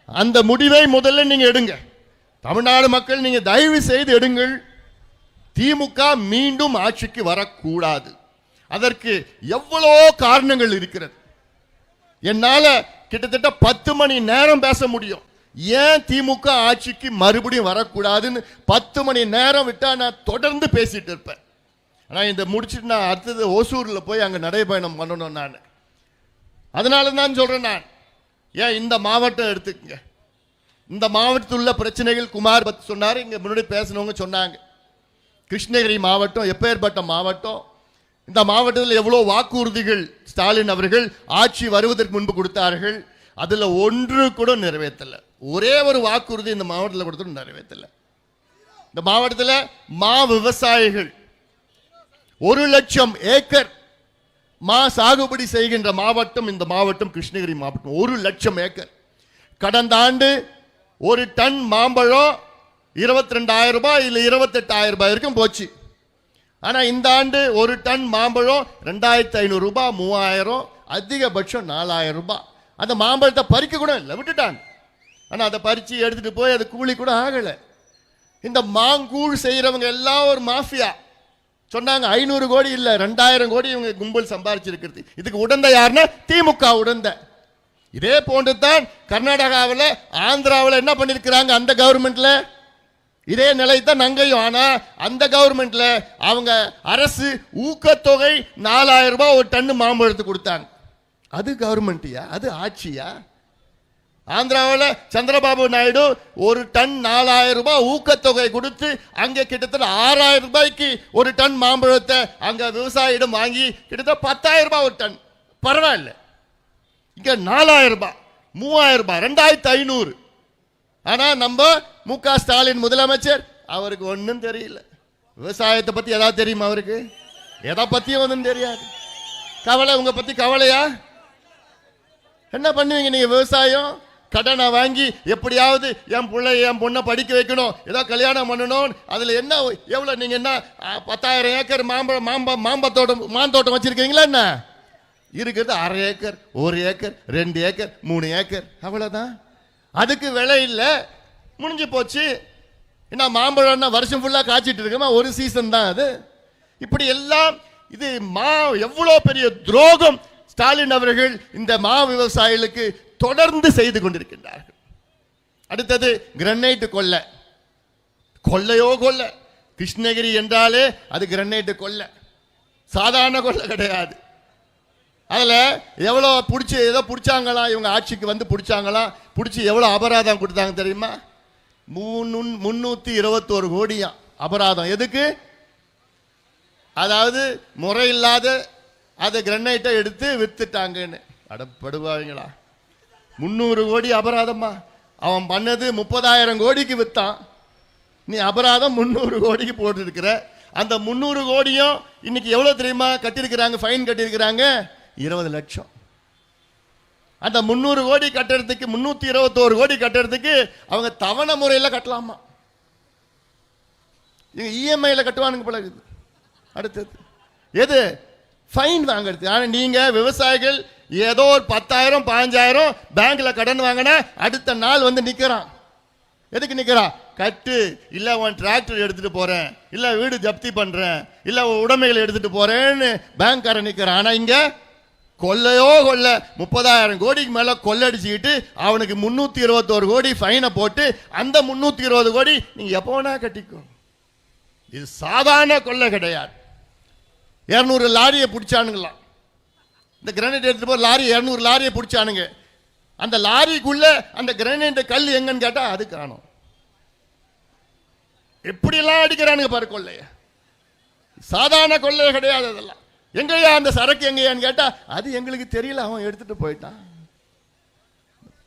அந்த முடிவை முதல்ல நீங்க எடுங்க. தமிழ்நாடு மக்கள் நீங்க தயவு செய்து எடுங்கள். திமுக மீண்டும் ஆட்சிக்கு வரக்கூடாது. அதற்கு எவ்வளோ காரணங்கள் இருக்கிறது. என்னால கிட்டத்தட்ட 10 மணி நேரம் பேச முடியும். ஏன் திமுக ஆட்சிக்கு மறுபடியும் வரக்கூடாதுன்னு 10 மணி நேரம் விட்டா நான் தொடர்ந்து பேசிட்டு இருப்பேன். ஆனால் இந்த முடிச்சுட்டு நான் அடுத்தது ஓசூர்ல போய் அங்கே நடைபயணம் பண்ணணும். நான் அதனால தான் சொல்றேன். நான் ஏன் இந்த மாவட்டம் எடுத்துக்கங்க. இந்த மாவட்டத்தில் உள்ள பிரச்சனைகள் குமார் பத்தி சொன்னார், இங்க முன்னாடி பேசினவங்க சொன்னாங்க. கிருஷ்ணகிரி மாவட்டம் எப்பேற்பட்ட மாவட்டம். இந்த மாவட்டத்தில் எவ்வளோ வாக்குறுதிகள் ஸ்டாலின் அவர்கள் ஆட்சி வருவதற்கு முன்பு கொடுத்தார்கள். அதுல ஒன்று கூட நிறைவேற்றல. ஒரே ஒரு வாக்குறுதி இந்த மாவட்டத்தில் கொடுத்து நிறைவேற்றல. இந்த மாவட்டத்தில் மா விவசாயிகள் 1,00,000 ஏக்கர் மா சாகுபடி செய்கின்ற மாவட்டம் இந்த மாவட்டம் கிருஷ்ணகிரி மாவட்டம். 1,00,000 ஏக்கர். கடந்த ஆண்டு ஒரு டன் மாம்பழம் 22,000 ரூபாய் இல்லை 28,000 ரூபாய் வரைக்கும் போச்சு. ஆனா இந்த ஆண்டு ஒரு டன் மாம்பழம் 2,500 ரூபாய், 3,000, அதிகபட்சம் 4,000 ரூபாய். அந்த மாம்பழத்தை பறிக்க கூட இல்லை, விட்டுட்டாங்க. ஆனா அதை பறிச்சு எடுத்துட்டு போய் அது கூலி கூட ஆகல. இந்த மாங்கூழ் செய்யறவங்க எல்லாம் ஒரு மாஃபியா. சொன்னாங்க 500 கோடி இல்ல 2,000 கோடி இவங்க கும்பல் சம்பாதிச்சிருக்கிறது. இதுக்கு உடந்த யாருன்னா திமுக உடந்த. இதே போன்று தான் கர்நாடகாவில் ஆந்திராவில் என்ன பண்ணிருக்கிறாங்க அந்த கவர்மெண்ட்ல. இதே நிலை தான் நங்கையும். ஆனா அந்த கவர்மெண்ட்ல அவங்க அரசு ஊக்கத்தொகை 4,000 ரூபாய் ஒரு டன்னு மாம்பழத்துக்கு கொடுத்தாங்க. அது கவர்மெண்ட்டியா? அது ஆட்சியா? ஆந்திராவில் சந்திரபாபு நாயுடு ஒரு டன் 4,000 ரூபாய் ஊக்கத்தொகை கொடுத்து அங்கே கிட்டத்தட்ட 6,000 ரூபாய்க்கு ஒரு டன் மாம்பழத்தை அங்க விவசாயிடம் வாங்கி கிட்டத்தட்ட 10,000 ரூபாய் ஒரு டன். பரவாயில்ல. இங்க 4,000 ரூபாய், 3,000 ரூபாய், 2,500. ஆனா நம்ம மு.க. ஸ்டாலின் முதலமைச்சர், அவருக்கு ஒன்னும் தெரியல. விவசாயத்தை பத்தி ஏதாவது தெரியுமா அவருக்கு? எதை பத்தியும் ஒன்றும் தெரியாது. கவலை உங்க பத்தி கவலையா? என்ன பண்ணுவீங்க நீங்க? விவசாயம் கடனை வாங்கி எப்படியாவது என் பொண்ணை படிக்க வைக்கணும், ஏதோ கல்யாணம் பண்ணணும். அதுல என்ன எவ்வளவு நீங்க என்ன 10,000 ஏக்கர் மாந்தோட்டம் வச்சிருக்கீங்களா? என்ன இருக்கிறது 1/2 ஏக்கர், 1 ஏக்கர், 2 ஏக்கர், 3 ஏக்கர், அவ்வளவுதான். அதுக்கு விலை இல்லை, முடிஞ்சு போச்சு. என்ன மாம்பழம்னா வருஷம் ஃபுல்லா காய்ச்சிட்டு இருக்கமா? ஒரு சீசன் தான் அது. இப்படி எல்லாம் இது எவ்வளவு பெரிய துரோகம் ஸ்டாலின் அவர்கள் இந்த மா விவசாயிகளுக்கு தொடர்ந்து செய்து கொண்டிருக்கின்றார்கள். அடுத்தது கிரனைட் கொள்ளை. கொள்ளையோ கொள்ளை. கிருஷ்ணகிரி என்றாலே அது கிரனைட் கொள்ளை, சாதாரண கொள்ளை கிடையாது. அதுல எவ்வளவு பிடிச்சி ஏதோ பிடிச்சாங்களா, இவங்க ஆட்சிக்கு வந்து பிடிச்சாங்களா, பிடிச்சி எவ்வளவு அபராதம் கொடுத்தாங்க தெரியுமா? 321 கோடியா அபராதம். எதுக்கு? அதாவது முறையில்லாத அதை கிரனைட்டை எடுத்து வித்துட்டாங்கன்னு. அடப்படுவாங்களா? 300 கோடி அபராதமா? அவன் பண்ணது 30,000 கோடிக்கு வித்தான். நீ அபராதம் 300 கோடிக்கு போட்டு இருக்கிற. அந்த 300 கோடியும் இன்னைக்கு எவ்வளவு தெரியுமா கட்டிருக்கிறாங்க? ஃபைன் கட்டிருக்கிறாங்க 20 லட்சம். அந்த 300 கோடி கட்டுறதுக்கு 321 கோடி கட்டுறதுக்கு அவங்க தவணை முறையில் கட்டலாமா? இஎம்ஐல கட்டுவானுங்க போல இருக்குது. அடுத்தது எது? ஃபைன் வாங்குறது. ஆனா நீங்க விவசாயிகள் ஏதோ ஒரு 10,000 15,000 பேங்க்ல கடன் வாங்கினா அடுத்த நாள் வந்து நிக்கிறான். எதுக்கு நிக்கிறான்? கட்டு, இல்ல உன் டிராக்டர் எடுத்துட்டு போறேன், இல்ல வீடு ஜப்தி பண்றேன், இல்ல உடைமைகளை எடுத்துட்டு போறேன்னு பேங்க்காரன் நிக்கிறான். ஆனா இங்க கொள்ளையோ கொள்ள 30,000 கோடிக்கு மேல கொள்ளடிச்சுக்கிட்டு அவனுக்கு 321 கோடி ஃபைனை போட்டு அந்த 320 கோடி நீங்க எப்போ வேணா கட்டிக்கோ. இது சாதாரண கொள்ளை கிடையாது. 200 லாரியை பிடிச்சானுங்களாம். இந்த கிரானைட் எடுத்துட்டு போற லாரி 200 லாரியை பிடிச்சானுங்க. அந்த லாரிக்குள்ள அந்த கிரானைட் கல் எங்கன்னு கேட்டா அது காணும். எப்படியெல்லாம் அடிக்கிறானுங்க பாரு கொள்ளைய. சாதாரண கொள்ளை கிடையாது. அதெல்லாம் எங்கயா அந்த சரக்கு எங்கயான்னு கேட்டா அது எங்களுக்கு தெரியல, அவன் எடுத்துட்டு போயிட்டான்.